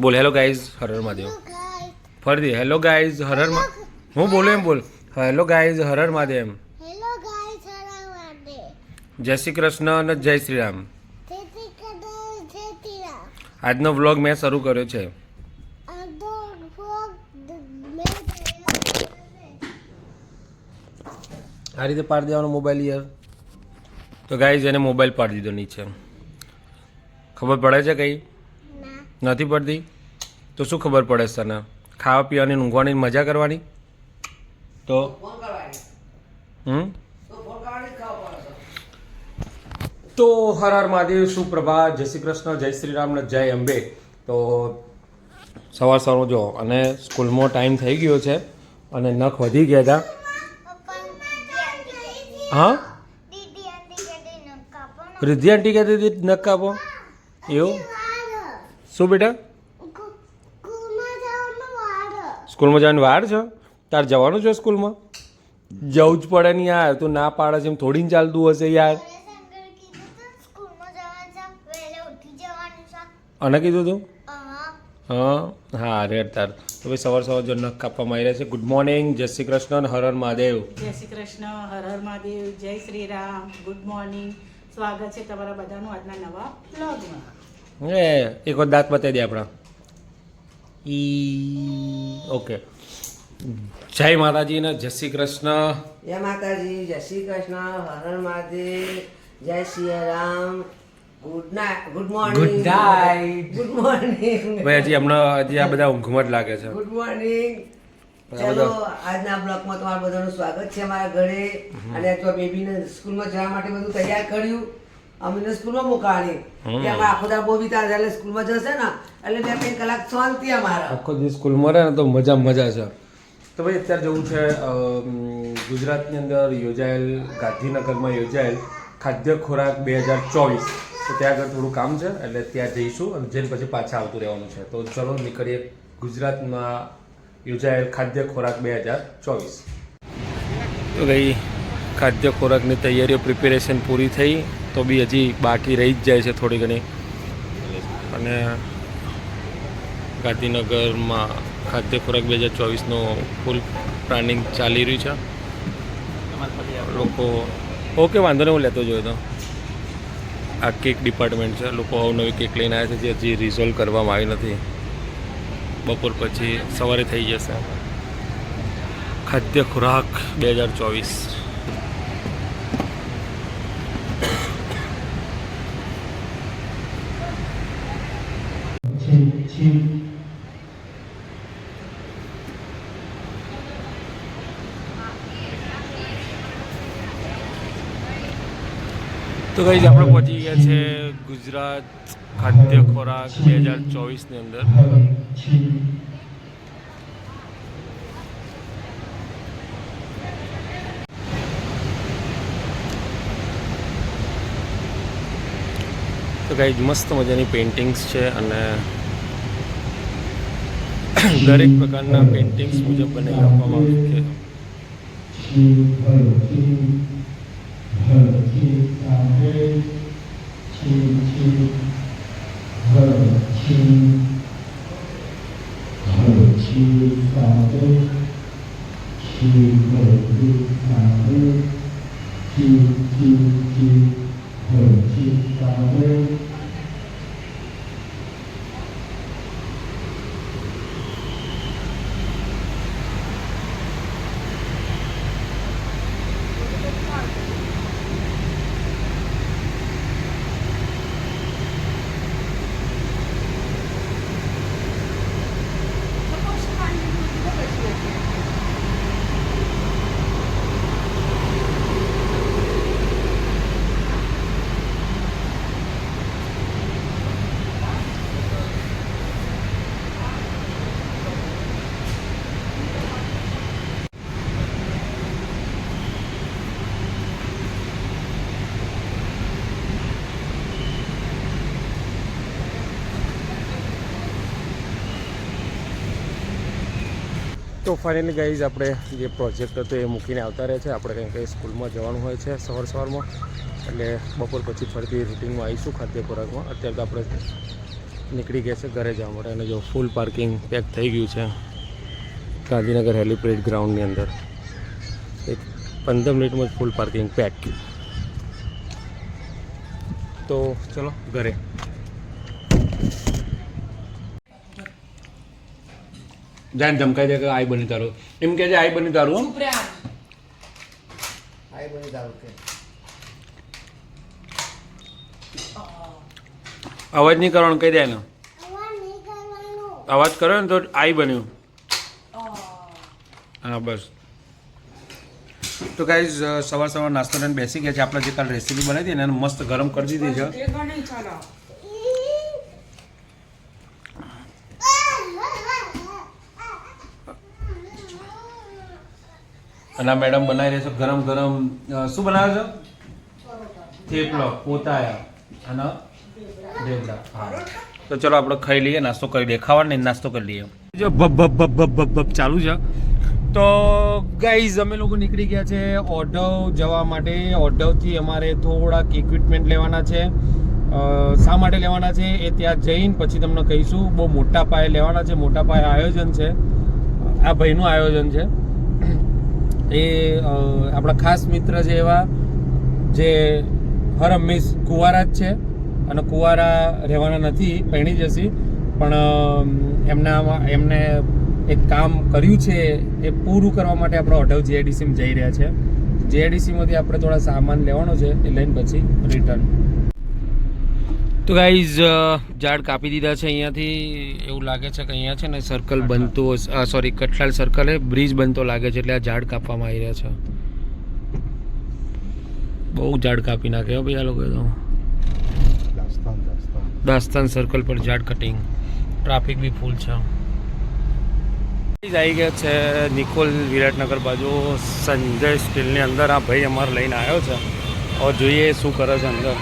બોલ hello guys Har Har Mahadev ફરીથી hello guys Har Har હું બોલું એમ બોલ hello guys Har Har Mahadev hello guys હરાવાડે જય શ્રી કૃષ્ણ અને જય શ્રી રામ તેથી કદર જેતીરા આજનો વ્લોગ મેં શરૂ કર્યો છે અડો ફોગ મે આ રીતે પાડી દેવાનો મોબાઈલ યાર તો ગાઈઝ એને મોબાઈલ પાડી દીધો નીચે ખબર પડે છે કંઈ ના નથી પડતી તો શું ખબર પડે છે તને ખાવા પીવાની ઊંઘવાની મજા કરવાની તો તો હર હર મહાદેવ સુપ્રભાત જય શ્રી કૃષ્ણ જય શ્રી રામ ને જય અંબે તો સવાર સવારમાં જો અને સ્કૂલમાં ટાઈમ થઈ ગયો છે અને નખ વધી ગયા હતા હા દીદી આંટી કે દે નકાપો રિદ્ધિ આંટી કહેતી હતી નખ કાપો એવું શું બેટા કુમાં જવાનું વાડ સ્કૂલમાં જવાની વાર છે તાર જવાનું છે સ્કૂલમાં જવું જ પડે ને યાર તું ના પાડે છે એમ થોડી ને ચાલતું હશે યાર શંકર કીધું તો સ્કૂલમાં જવાનું છે વહેલે ઉઠી જવાનું છે અને કીધું તું હા હા રેડ તાર તો ભાઈ સવાર સવાર જો નખ કાપવામાં આવી રહ્યા છે ગુડ મોર્નિંગ જય શ્રી કૃષ્ણ અને હર હર મહાદેવ જય શ્રી કૃષ્ણ હર હર મહાદેવ જય શ્રી રામ ગુડ મોર્નિંગ સ્વાગત છે તમારા બધાનું આજના નવા બ્લોગમાં એક વાર દાંત બતાવી દે આપણા ઓકે જય માતાજી ને જય શ્રી કૃષ્ણ જય માતાજી જય શ્રી કૃષ્ણ હર હર મહાદેવ જય Shri Ram good night good morning Good night. Good morning ભાઈ હજી હમણાં હજી આ બધા ઊંઘમાં જ લાગે છે ગુડ મોર્નિંગ બરાબર. ચલો આજના બ્લોગમાં તમારું બધાનું સ્વાગત છે અમારા ઘરે અને જો બેબીને સ્કૂલમાં જવા માટે બધું તૈયાર કર્યું અમને સ્કૂલમાં મોકલવાની કે અમારા આખો દાડો બહુ વિતાર એટલે સ્કૂલમાં જશે ને એટલે 2-3 કલાક શાંતિ અમારા આખો દિવસ સ્કૂલમાં રહે ને તો મજા મજા છે તો ભાઈ અત્યારે જવું છે ગુજરાતની અંદર યોજાયેલ ગાંધીનગરમાં યોજાયેલ ખાદ્ય ખોરાક 2024 તો ત્યાં આગળ થોડું કામ છે એટલે ત્યાં જઈશું અને જઈને પછી પાછા આવતું રહેવાનું છે તો ચલો નીકળીએ ગુજરાતમાં યોજાયેલ ખાદ્ય ખોરાક 2024 તો ભાઈ ખાદ્ય ખોરાકની તૈયારીઓ પ્રિપેરેશન પૂરી થઈ તો બી હજી બાકી રહી જ જાય છે થોડી ઘણી અને ગાંધીનગરમાં ખાદ્ય ખોરાક 2024નું ફૂલ પ્લાનિંગ ચાલી રહ્યું છે લોકો ઓકે વાંધો નહીં હું લેતો જોયો તો આ કેક ડિપાર્ટમેન્ટ છે લોકો અવનવી કેક લઈને આવ્યા છે જે હજી રિઝોલ્વ કરવામાં આવી નથી બપોર પછી સવારે થઈ જશે ખાદ્ય ખોરાક 2024 તો ગાઈઝ આપણે પહોંચી ગયા છે ગુજરાત ખાદ્ય ખોરાક 2024ની અંદર તો ગાઈઝ મસ્ત મજાની પેઇન્ટિંગ્સ છે અને દરેક પ્રકારના પેઇન્ટિંગ્સ મુજબ બનાવી આપવામાં આવ્યું છે તો ફાઇનલી ગાઈઝ આપણે જે પ્રોજેક્ટ હતો એ મૂકીને આવતા રહે છે આપણે કંઈ સ્કૂલમાં જવાનું હોય છે સવારમાં એટલે બપોર પછી ફરીથી રૂટિનમાં આવીશું ખાદ્ય ખોરાકમાં અત્યારે તો આપણે નીકળી ગયા છે ઘરે જવા માટે. અને જો ફૂલ પાર્કિંગ પેક થઈ ગયું છે ગાંધીનગર હેલીપેડ ગ્રાઉન્ડની અંદર. એક 15 મિનિટમાં જ ફૂલ પાર્કિંગ પેક. તો ચલો ઘરે. જાન ધમકાઈ દે કે આઈ બની તારું, એમ કે છે આઈ બની તારું. અવાજ નહીં કરવાનો કહી દે ને. અવાજ નહીં કરવાનો. અવાજ કરો ને તો આઈ બન્યું. હા બસ. તો ગાઈઝ સવાર સવાર નાસ્તો લઈને બેસી ગયા છે. આપણે જે કાલે રેસીપી બનાવી હતી ને એને મસ્ત ગરમ કરી દીધી છે. અને આ મેડમ બનાવી રહી છે ગરમ ગરમ. શું બનાવે છે? થેપલો, પોતાયા અને ઢેબરા. હા તો ચલો આપણે ખાઈ લઈએ, નાસ્તો કરી લઈએ. ખાવાનું નહીં, નાસ્તો કરી લઈએ. જો ભબ ભબ ભબ ભબ ભબ ભબ ચાલુ છે. તો ગાઈઝ અમે લોકો નીકળી ગયા છે ઓઢવ જવા માટે. ઓઢવથી અમારે થોડાક ઇક્વિપમેન્ટ લેવાના છે. શા માટે લેવાના છે એ ત્યાં જઈને પછી તમને કહીશું. બહુ મોટા પાયે લેવાના છે. મોટા પાયે આયોજન છે. આ ભાઈનું આયોજન છે. એ આપણા ખાસ મિત્ર છે એવા જે હર હંમેશ કુંવારા જ છે અને કુંવારા રહેવાના નથી, પરણી જશે. પણ એમને એક કામ કર્યું છે એ પૂરું કરવા માટે આપણે ઓઢવ જીઆઈડીસીમાં જઈ રહ્યા છે. જીઆઈડીસીમાંથી આપણે થોડા સામાન લેવાનો છે એ લઈને પછી રિટર્ન. તો ગાઈઝ ઝાડ કાપી દીધા છે અહીંયાથી. એવું લાગે છે કે અહીંયા છે ને સર્કલ બનતું, સોરી કઠલાલ સર્કલ બ્રિજ બનતો લાગે છે, એટલે આ ઝાડ કાપવામાં આવી રહ્યા છે. બહુ ઝાડ કાપી નાખ્યો ભાઈ આ લોકોએ તો. દાસ્તાન સર્કલ પર ઝાડ કટિંગ. ટ્રાફિક બી ફૂલ છે. આવી ગયા છે નિકોલ વિરાટનગર બાજુ સંજય સ્ટીલની અંદર. આ ભાઈ અમારે લઈને આવ્યો છે. હવે જોઈએ શું કરે છે અંદર.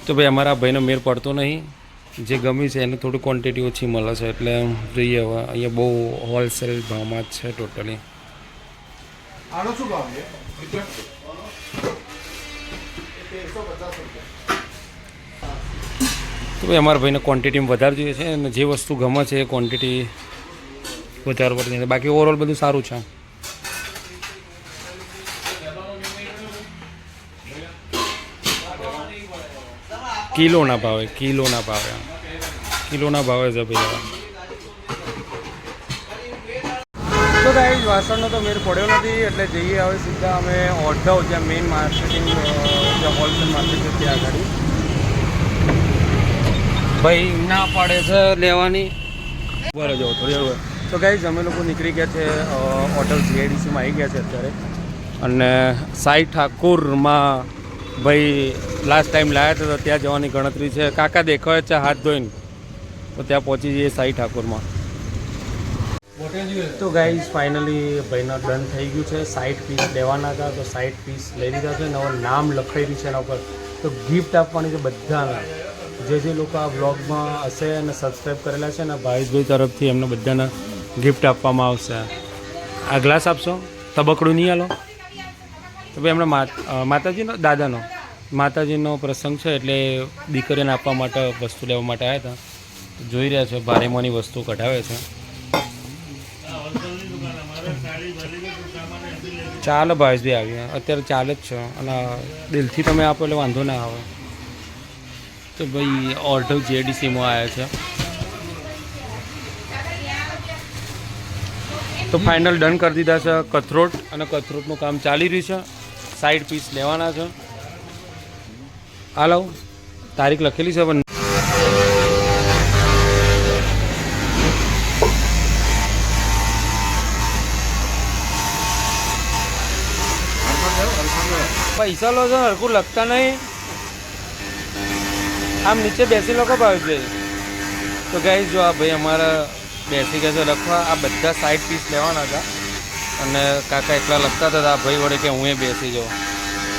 તો ભાઈ અમારા ભાઈનો મેર પડતો નહીં. જે ગમ્યું છે એને થોડી ક્વોન્ટિટી ઓછી મળે છે એટલે જોઈએ. હવે અહીંયા બહુ હોલસેલ ભાવમાં જ છે ટોટલી. આનો શું ભાવ છે? તો ભાઈ અમારા ભાઈને ક્વોન્ટિટીમાં વધારે જોઈએ છે અને જે વસ્તુ ગમે છે એ ક્વોન્ટિટી વધારે પડતી છે. બાકી ઓવરઓલ બધું સારું છે. કિલોના ભાવે છે ભાઈ. તો ગાઈઝ વાસણનો તો મેળ પડ્યો નથી એટલે જઈએ હવે સીધા અમે ઓઢવ, જ્યાં મેઇન માર્કેટિંગ જ્યાં હોલસેલ માર્કેટ છે ત્યાં આગળ. ભાઈ ના પાડે છે લેવાની. બરાબર જાઓ થોડી. તો ગાઈઝ અમે લોકો નીકળી ગયા છે ઓઢવ જીઆઈડીસીમાં આવી ગયા છે અત્યારે. અને સાઈ ઠાકુરમાં ભાઈ લાસ્ટ ટાઈમ લાવ્યા હતા તો ત્યાં જવાની ગણતરી છે. કાકા દેખાય છે હાથ ધોઈને, તો ત્યાં પહોંચી જઈએ સાઈ ઠાકુરમાં. તો ગાઈઝ ફાઇનલી ભાઈનો ડન થઈ ગયું છે. 60 પીસ લેવાના હતા તો 60 પીસ લઈ લીધા છે. નવું નામ લખાઈ છે એના ઉપર. તો ગિફ્ટ આપવાની છે બધાને. જે લોકો આ બ્લોગમાં હશે અને સબસ્ક્રાઈબ કરેલા છે ને ભાવેશભાઈ તરફથી એમને બધાને ગિફ્ટ આપવામાં આવશે. આ ગ્લાસ આપશો? તબકડું નહીં આલો તો ભાઈ એમણે માતાજીનો માતાજીનો પ્રસંગ છે એટલે દીકરીને આપવા માટે વસ્તુ લેવા માટે આવ્યા હતા. જોઈ રહ્યા છે ભારેમાંની વસ્તુ કઢાવે છે. ચાલો ભાવેશભાઈ આવી અત્યારે ચાલે જ છે અને દિલથી તમે આપો એટલે વાંધો ના આવે. તો ભાઈ ઓઢવ જીઆઈડીસીમાં આવ્યા છે. તો ફાઇનલ ડન કરી દીધા છે કથરોટ, અને કથરોટનું કામ ચાલી રહ્યું છે. 60 પીસ લેવાના છે. હાલો તારીખ લખેલી છે પણ પૈસા લો છો હરખું લખતા નહીં. આમ નીચે બેસી લોકો ભાવેશભાઈ. તો ગાઈસ જો આ ભાઈ અમારા બેસી ગયા છે લખવા. આ બધા 60 પીસ લેવાના હતા અને કાકા એકલા લખતા હતા. આ ભાઈ વડે કે હું એ બેસી જાઉં.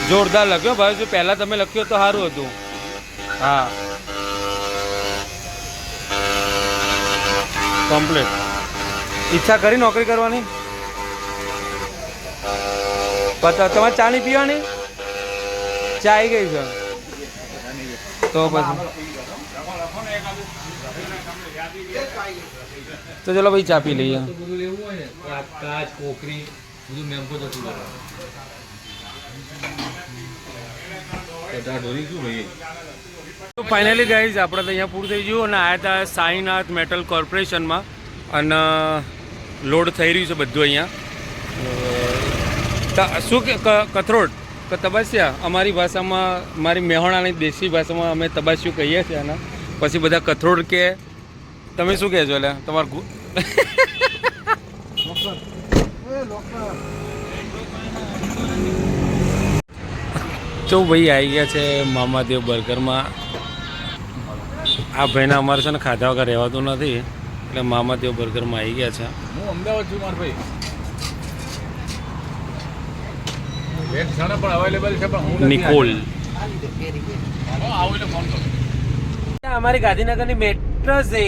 જોરદાર લખ્યો ભાવેશભાઈ. પહેલાં તમે લખ્યો તો સારું હતું. હા કમ્પ્લીટ. ઈચ્છા કરી નોકરી કરવાની? તમારે ચા નહીં પીવાની? ચા આવી ગઈ છે તો પછી તો ચલો ભાઈ ચા પી લઈએ. બધું લેવું હોય ને તો આ કાચ કોકરી બધું મેમ્પો જતું રહે. તો ફાઇનલી ગાઈઝ આપણે તો અહીંયા પૂરું થઈ ગયું અને આવ્યા હતા સાઈનાથ મેટલ કોર્પોરેશનમાં અને લોડ થઈ રહ્યું છે બધું અહીંયા. શું કે કથરોટ કે તબાસિયા અમારી ભાષામાં મારી મેહોણાની દેશી ભાષામાં અમે તબાસિયું કહીએ છીએ અને પછી બધા કથરોટ કે તમે શું કહેજો એટલે તમારું તો ભાઈ આવી ગયા છે મામાદેવ બર્ગરમાં. આ ભાઈના અમારે છે ને ખાધા વગર રહેવાતું નથી એટલે મામાદેવ બર્ગરમાં આવી ગયા છે. હું અમદાવાદ છું મારા ભાઈ. એક જણા પણ અવેલેબલ છે પણ હું નિકોલ આવું એટલે ફોન કરો. અમારી ગાંધીનગરની મેટ્રો છે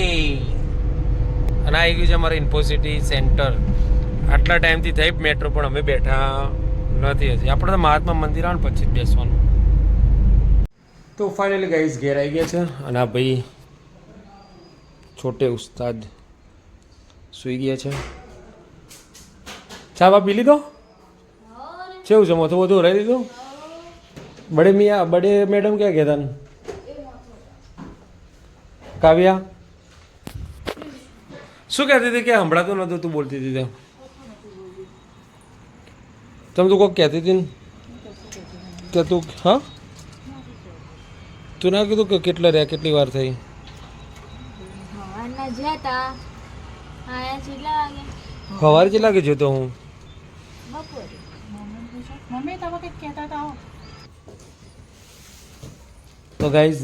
અને આવી ગયું છે અમારું ઇન્ફોસિટી સેન્ટર. આટલા ટાઈમથી થઈ મેટ્રો પણ અમે બેઠા નથી હજી. આપણે તો મહાત્મા મંદિર આવે ને પછી જ બેસવાનું. તો ફાઇનલી ગાઈઝ ઘેર આવી ગયા છે અને આ ભાઈ છોટે ઉસ્તાદ સૂઈ ગયા છે. ચા બા પી લીધો? કેવું છે મોથું બધું રહી દીધું? બડે મેડમ ક્યાં ગયા હતા? કાવ્યા શું કહેતી હતી કે સંભળાતું નહોતું તું બોલતી હતી ત્યાં? તમે તું કોઈક કહેતી હતી ને કે તું હા તું ના કીધું કે કેટલા રહ્યા કેટલી વાર થઈ? સવારે કેટલા વાગે જોતો હું? મમ્મી તમે કંઈક કહેતા હતા. તો ગાઈઝ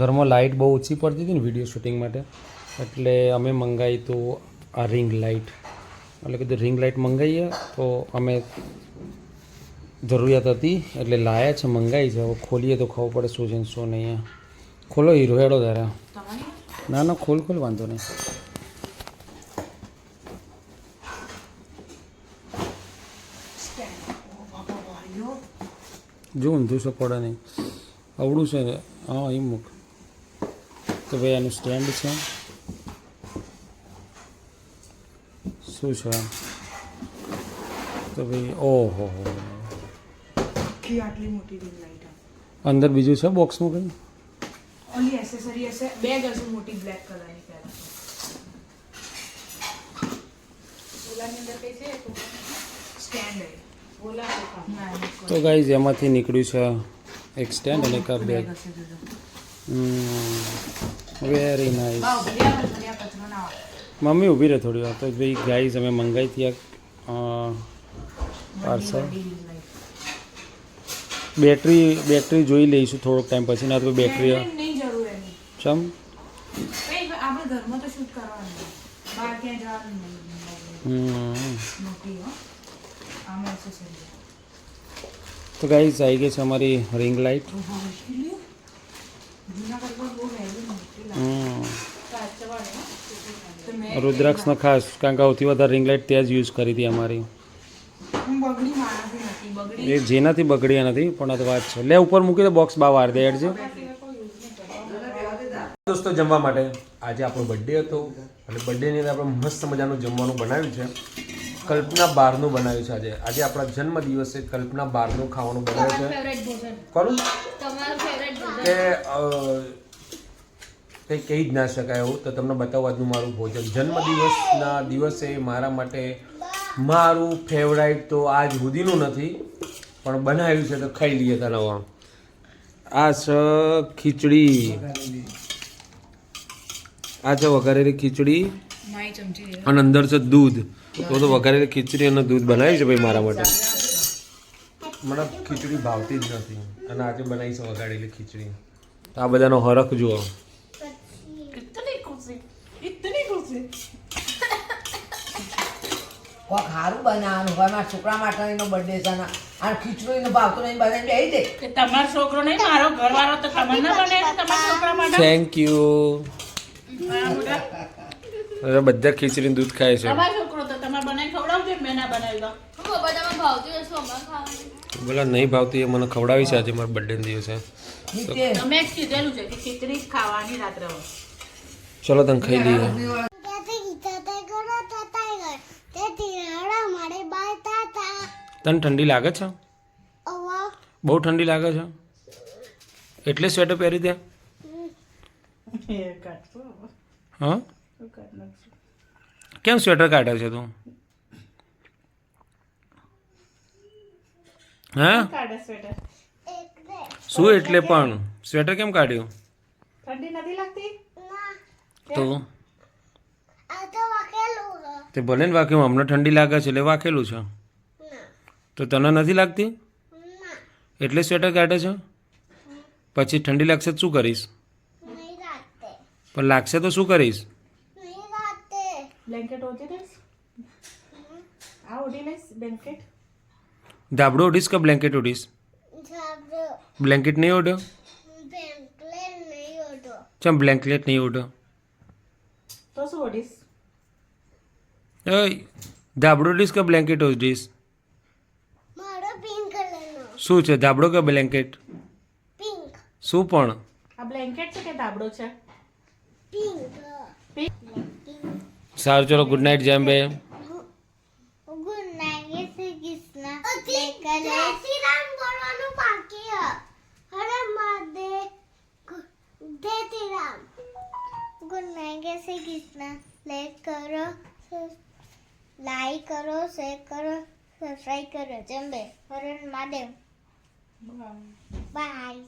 ઘરમાં લાઇટ બહુ ઓછી પડતી હતી ને વિડીયો શૂટિંગ માટે એટલે અમે મંગાવી તો આ રિંગ લાઇટ એટલે કીધું રિંગ લાઇટ મંગાવીએ તો અમે જરૂરિયાત હતી એટલે લાયા છે મંગાવી છે. હવે ખોલીએ તો ખબર પડે શું છે ને શું નહીં. ખોલો હીરો હેડો તારા. ના ના ખોલ વાંધો નહીં. જો ઊંધું છે પડે નહીં અવળું છે ને હા એ મૂક. તો ભાઈ આનું સ્ટેન્ડ છે શું છે તો ભાઈ ઓહો આટલી મોટી રિંગ લાઈટ અંદર બીજું છે બોક્સમાં કંઈ? ઓલી એસેસરી હશે. બેગ હશે મોટી બ્લેક કલરની પહેલા. ઓલાની અંદર કઈ છે સ્ટેન્ડ હે. ઓલા ના તો ગાઈઝ એમાંથી નીકળ્યું છે એક સ્ટેન્ડ અને એક આ બેગ. Very nice. મમ્મી ઊભી રહે થોડી વાર. તો ભાઈ ગાઈઝ અમે મંગાવી હતી પાર્સલ. બેટરી જોઈ લઈશું થોડોક ટાઈમ પછી. ના તો બેટરી નહીં જરૂર એની. ચમ કઈ આપણે ઘરમાં તો શૂટ કરવાનું બહાર ક્યાં જવાનું મોટી હો આમ એસેસરી. તો ગાઈઝ આવી ગઈ છે અમારી રિંગ લાઇટ. રુદ્રાક્ષનો ખાસ કારણ કે સૌથી વધારે રિંગ લાઇટ ત્યાં જ યુઝ કરી હતી અમારી. એ જેનાથી બગડી નથી પણ આ તો વાત છે. લે ઉપર મૂકી દે બોક્સ બા વાર દે એડ છે. દોસ્તો જમવા માટે આજે આપણો બર્થડે હતો અને બર્થડેની અંદર આપણે મસ્ત મજાનું જમવાનું બનાવ્યું છે. કલ્પના બહારનું બનાવ્યું છે. આજે આપણા જન્મદિવસે કલ્પના બહારનું ખાવાનું બનાવ્યું છે. કોનું કે કંઈ કહી જ ના શકાય એવું. તો તમને બતાવવા આજનું મારું ભોજન જન્મદિવસના દિવસે મારા માટે મારું ફેવરાઇટ તો આજ સુધીનું નથી પણ બનાવ્યું છે તો ખાઈ લઈએ તને. આ છે ખીચડી. આ છે વઘારેલી ખીચડી અને અંદર છે દૂધ. તો વઘારેલી ખીચડી અને દૂધ બનાવ્યું છે ભાઈ મારા માટે. મને ખીચડી ભાવતી જ નથી અને આજે બનાવી છે વઘારેલી ખીચડી. આ બધાનો હરખ જુઓ. કોક સારું બનાવવાનું હોય. મારા છોકરા માટે એનો બર્થડે છે ને આ ખીચડો એનો ભાવતો નહીં બનાવીને બેસી દે. તમારો છોકરો નહીં મારો ઘરવાળો તો તમને ના બને તમારા છોકરા માટે. Thank you. હવે બધા ખીચડી દૂધ ખાય છે. તમારો છોકરો તો તમારે બનાવી ખવડાવજો મેં ના બનાવી દો. બોલા નહીં ભાવતી એ મને ખવડાવી છે આજે મારા બર્થડે દિવસે. નીચે તમે જ કીધેલું છે કે ખીચડી જ ખાવાની રાત્રે હવે. ચલો તને ખાઈ લઈએ. ત્યાંથી ગીતા તે કરો થતા ગર તેથી રડા મારે બાય તાતા તને ઠંડી લાગે છે? ઓવા બહુ ઠંડી લાગે છે એટલે સ્વેટર પહેરી દે. એ કાઢશો હવે. હા શું કાઢ નાખશું? કેમ સ્વેટર કાઢે છે તું? હા કાઢે સ્વેટર. એક દે શું એટલે પણ સ્વેટર કેમ કાઢ્યું? ઠંડી નથી લાગતી? ના તો આ તો વાકેલું હ તે ભલે ને વાક્યું અમને ઠંડી લાગે છે એટલે વાકેલું છે. ના તો તને નથી લાગતી ના એટલે સ્વેટર કાઢે છે? પછી ઠંડી લાગશે તો શું કરીશ? નહીં રાતે પણ લાગશે તો શું કરીશ? નહીં રાતે બ્લેન્કેટ ઓઢી દઈશ? આ ઓઢી લઈશ બ્લેન્કેટ? ધાબળો ઓઢીશ કે બ્લેન્કેટ ઓઢીશ? જાબરો બ્લેન્કેટ નહીં ઓઢો? બેંકલેન નહીં ઓઢો ચમ બ્લેન્કેટ નહીં ઓઢો? તો શું ઓઢીશ? ઓય ધાબળો ઓઢીશ કે બ્લેન્કેટ ઓઢીશ? મારો પિંક કલરનો શું છે ધાબળો કે બ્લેન્કેટ? પિંક શું પણ? આ બ્લેન્કેટ છે કે ધાબળો છે? પિંક સારું ચલો ગુડ નાઇટ જેમ્બે. ગુડ નાઇટ શ્રી કૃષ્ણ જય શ્રી રામ બોલવાનું બાકી હ હરે મહાદેવ જય Shri Ram good night Shri Krishna like કરો શેર કરો સબસ્ક્રાઇબ કરો જંબે હરે મહાદેવ બાય